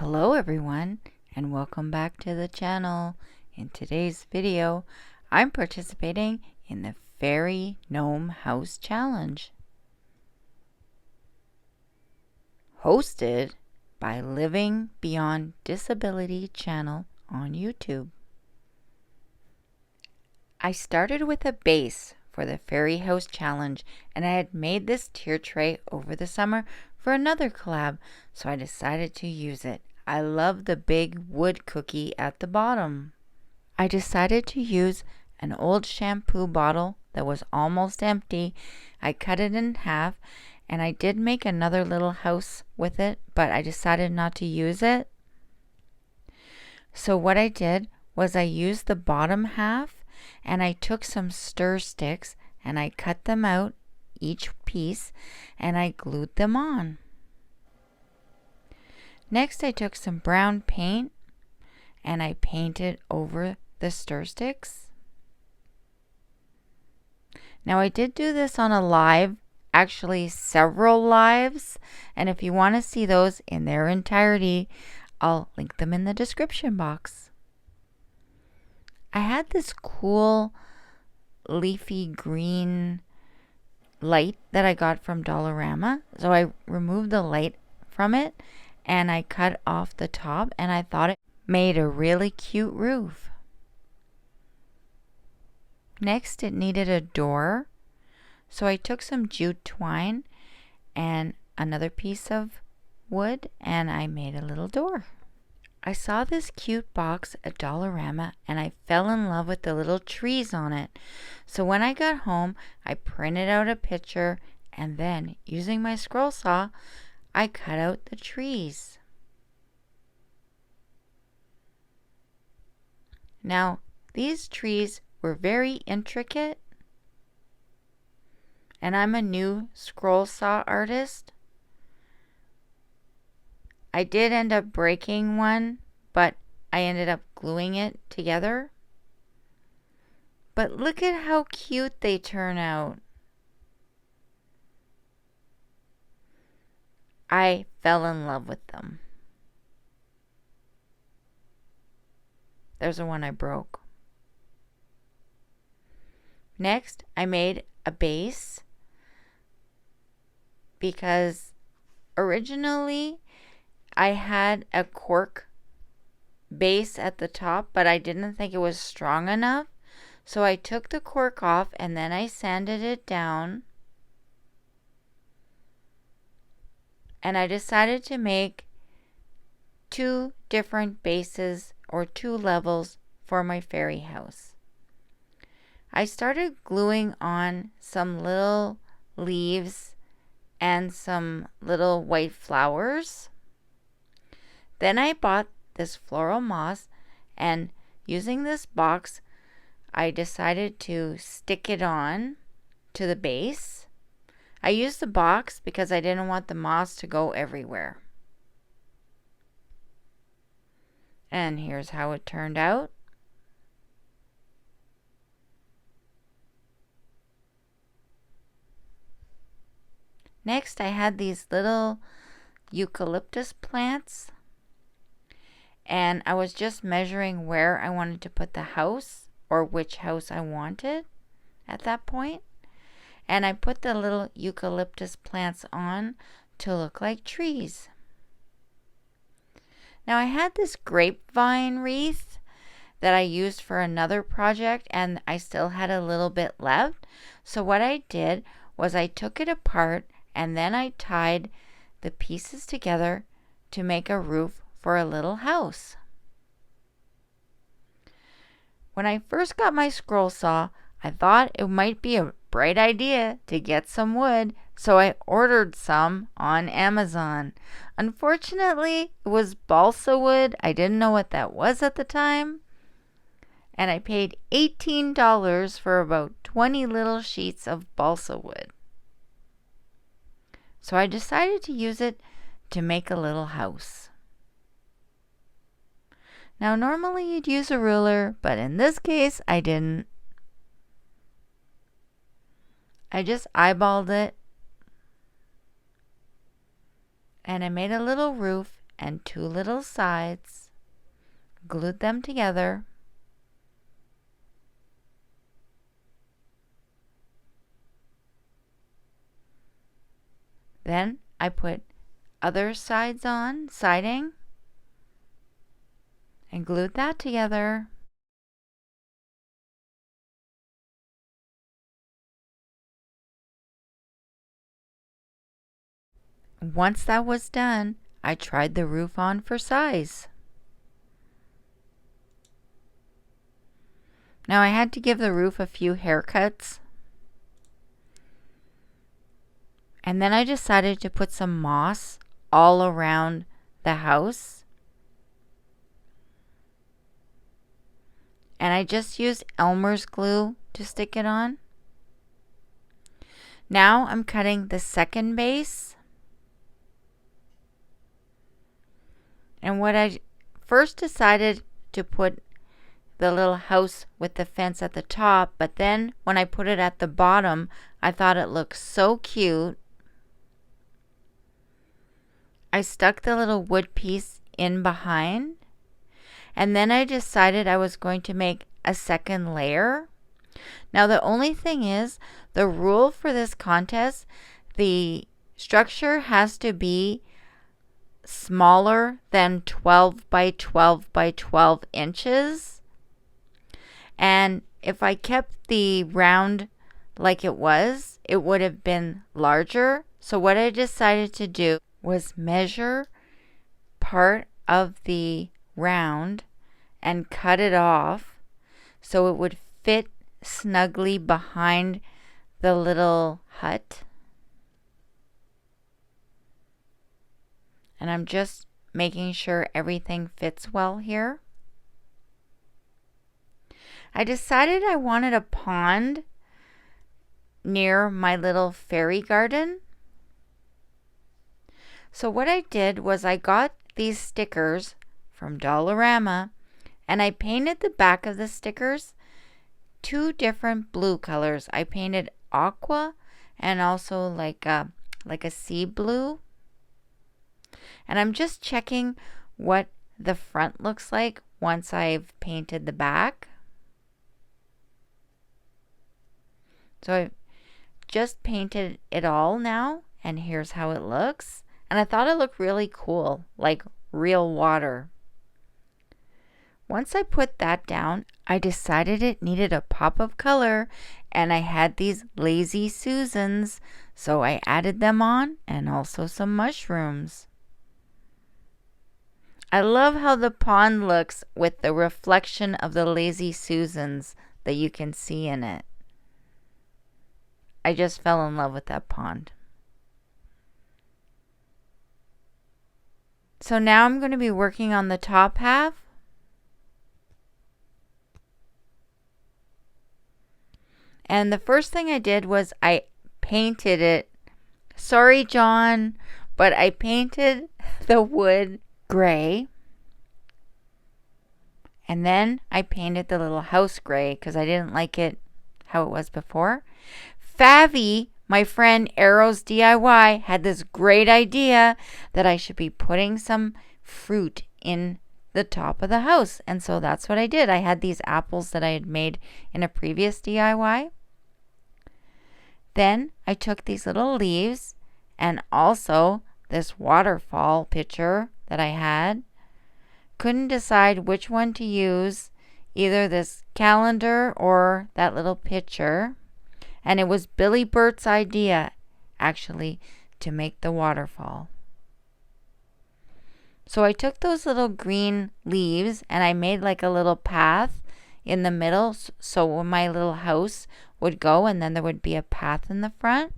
Hello everyone, and welcome back to the channel. In today's video, I'm participating in the Fairy Gnome House Challenge, hosted by Living Beyond Disability channel on YouTube. I started with a base for the Fairy House Challenge, and I had made this tier tray over the summer for another collab, so I decided to use it. I love the big wood cookie at the bottom. I decided to use an old shampoo bottle that was almost empty. I cut it in half, and I did make another little house with it, but I decided not to use it. So what I did was I used the bottom half, and I took some stir sticks and I cut them out, each piece, and I glued them on. Next I took some brown paint and I painted over the stir sticks. Now I did do this on a live, actually several lives, and if you want to see those in their entirety, I'll link them in the description box. I had this cool leafy green light that I got from Dollarama, so I removed the light from it and I cut off the top, and I thought it made a really cute roof. Next it needed a door, so I took some jute twine and another piece of wood and I made a little door. I saw this cute box at Dollarama and I fell in love with the little trees on it. So when I got home, I printed out a picture and then, using my scroll saw, I cut out the trees. Now, these trees were very intricate, and I'm a new scroll saw artist. I did end up breaking one, but I ended up gluing it together. But look at how cute they turn out. I fell in love with them. There's the one I broke. Next, I made a base because originally I had a cork base at the top, but I didn't think it was strong enough. So I took the cork off and then I sanded it down. And I decided to make two different bases or two levels for my fairy house. I started gluing on some little leaves and some little white flowers. Then I bought this floral moss, and using this box, I decided to stick it on to the base. I used the box because I didn't want the moss to go everywhere. And here's how it turned out. Next, I had these little eucalyptus plants, and I was just measuring where I wanted to put the house, or which house I wanted at that point. And I put the little eucalyptus plants on to look like trees. Now I had this grapevine wreath that I used for another project, and I still had a little bit left. So what I did was I took it apart and then I tied the pieces together to make a roof for a little house. When I first got my scroll saw, I thought it might be a bright idea to get some wood, so I ordered some on Amazon. Unfortunately, it was balsa wood. I didn't know what that was at the time. And I paid $18 for about 20 little sheets of balsa wood. So I decided to use it to make a little house. Now normally you'd use a ruler, but in this case I didn't. I just eyeballed it and I made a little roof, and two little sides, glued them together. Then I put other sides on, siding, and glued that together. Once that was done, I tried the roof on for size. Now I had to give the roof a few haircuts. And then I decided to put some moss all around the house. And I just used Elmer's glue to stick it on. Now I'm cutting the second base. And what I first decided to put the little house with the fence at the top, but then when I put it at the bottom, I thought it looked so cute. I stuck the little wood piece in behind, and then I decided I was going to make a second layer. Now the only thing is, the rule for this contest, the structure has to be smaller than 12 by 12 by 12 inches. And if I kept the round like it was, it would have been larger. So what I decided to do was measure part of the round and cut it off so it would fit snugly behind the little hut. And I'm just making sure everything fits well here. I decided I wanted a pond near my little fairy garden. So what I did was I got these stickers from Dollarama and I painted the back of the stickers two different blue colors. I painted aqua and also like a sea blue. And I'm just checking what the front looks like once I've painted the back. So I've just painted it all now, and here's how it looks. And I thought it looked really cool, like real water. Once I put that down, I decided it needed a pop of color, and I had these Lazy Susans, so I added them on, and also some mushrooms. I love how the pond looks with the reflection of the Lazy Susans that you can see in it. I just fell in love with that pond. So now I'm going to be working on the top half. And the first thing I did was I painted it. Sorry, John, but I painted the wood gray. And then I painted the little house gray because I didn't like it how it was before. Favy, my friend Arrow's DIY, had this great idea that I should be putting some fruit in the top of the house. And so that's what I did. I had these apples that I had made in a previous DIY. Then I took these little leaves and also this waterfall picture that I had. Couldn't decide which one to use, either this calendar or that little picture. And it was Billy Bert's idea, actually, to make the waterfall. So I took those little green leaves and I made like a little path in the middle, so when my little house would go, and then there would be a path in the front.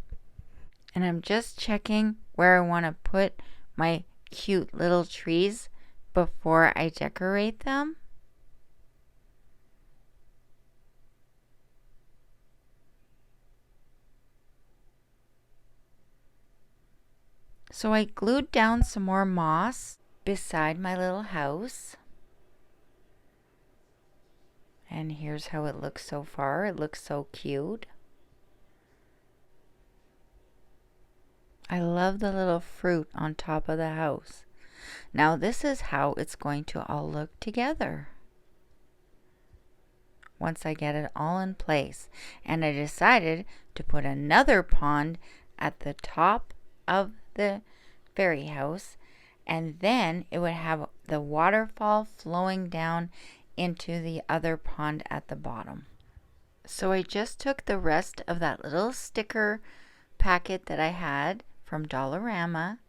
And I'm just checking where I want to put my cute little trees before I decorate them. So I glued down some more moss beside my little house. And here's how it looks so far. It looks so cute. I love the little fruit on top of the house. Now this is how it's going to all look together once I get it all in place. And I decided to put another pond at the top of the fairy house, and then it would have the waterfall flowing down into the other pond at the bottom. So I just took the rest of that little sticker packet that I had from Dollarama,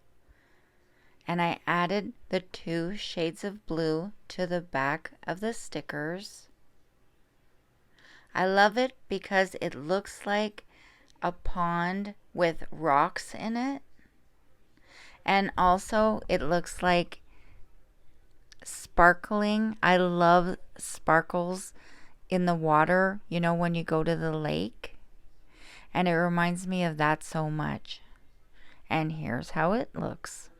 and I added the 2 shades of blue to the back of the stickers. I love it because it looks like a pond with rocks in it, and also it looks like sparkling. I love sparkles in the water, you know, when you go to the lake, and it reminds me of that so much. And here's how it looks.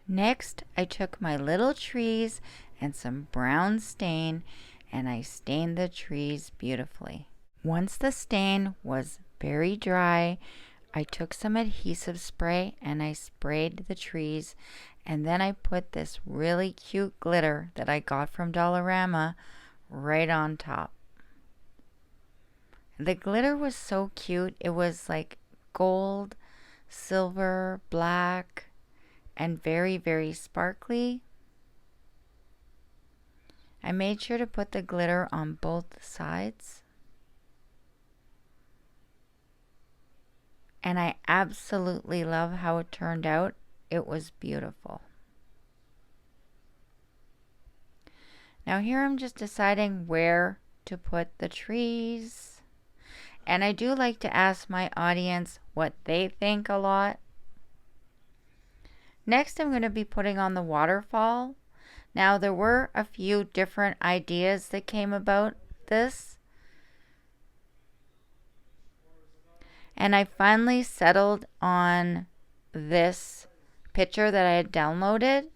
Next, I took my little trees and some brown stain, and I stained the trees beautifully. Once the stain was very dry, I took some adhesive spray and I sprayed the trees, and then I put this really cute glitter that I got from Dollarama right on top. The glitter was so cute. It was like gold, silver, black, and very, very sparkly. I made sure to put the glitter on both sides. And I absolutely love how it turned out. It was beautiful. Now here I'm just deciding where to put the trees. And I do like to ask my audience what they think a lot. Next, I'm going to be putting on the waterfall. Now, there were a few different ideas that came about this. And I finally settled on this picture that I had downloaded.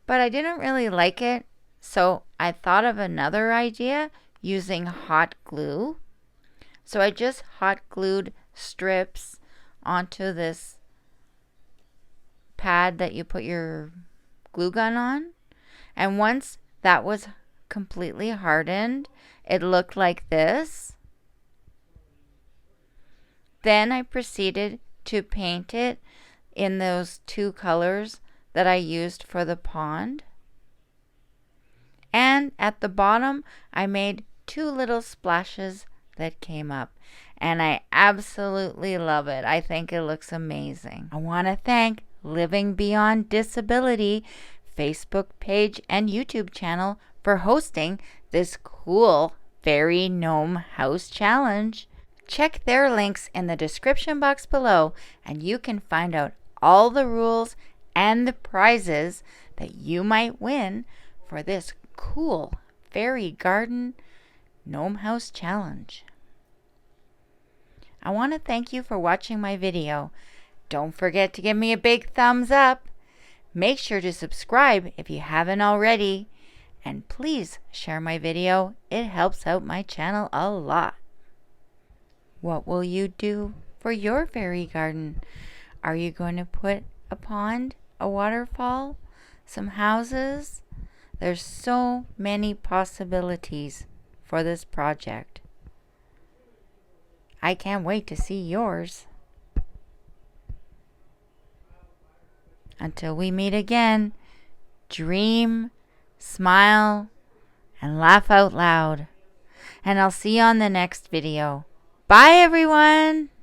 But I didn't really like it, so I thought of another idea using hot glue. So I just hot glued strips onto this pad that you put your glue gun on. And once that was completely hardened, it looked like this. Then I proceeded to paint it in those 2 colors that I used for the pond. And at the bottom, I made 2 little splashes that came up. And I absolutely love it. I think it looks amazing. I want to thank Living Beyond Disability Facebook page and YouTube channel for hosting this cool fairy gnome house challenge. Check their links in the description box below, and you can find out all the rules and the prizes that you might win for this cool fairy garden gnome house challenge. I want to thank you for watching my video. Don't forget to give me a big thumbs up. Make sure to subscribe if you haven't already. And please share my video. It helps out my channel a lot. What will you do for your fairy garden? Are you going to put a pond, a waterfall, some houses? There's so many possibilities for this project. I can't wait to see yours. Until we meet again, dream, smile, and laugh out loud. And I'll see you on the next video. Bye, everyone!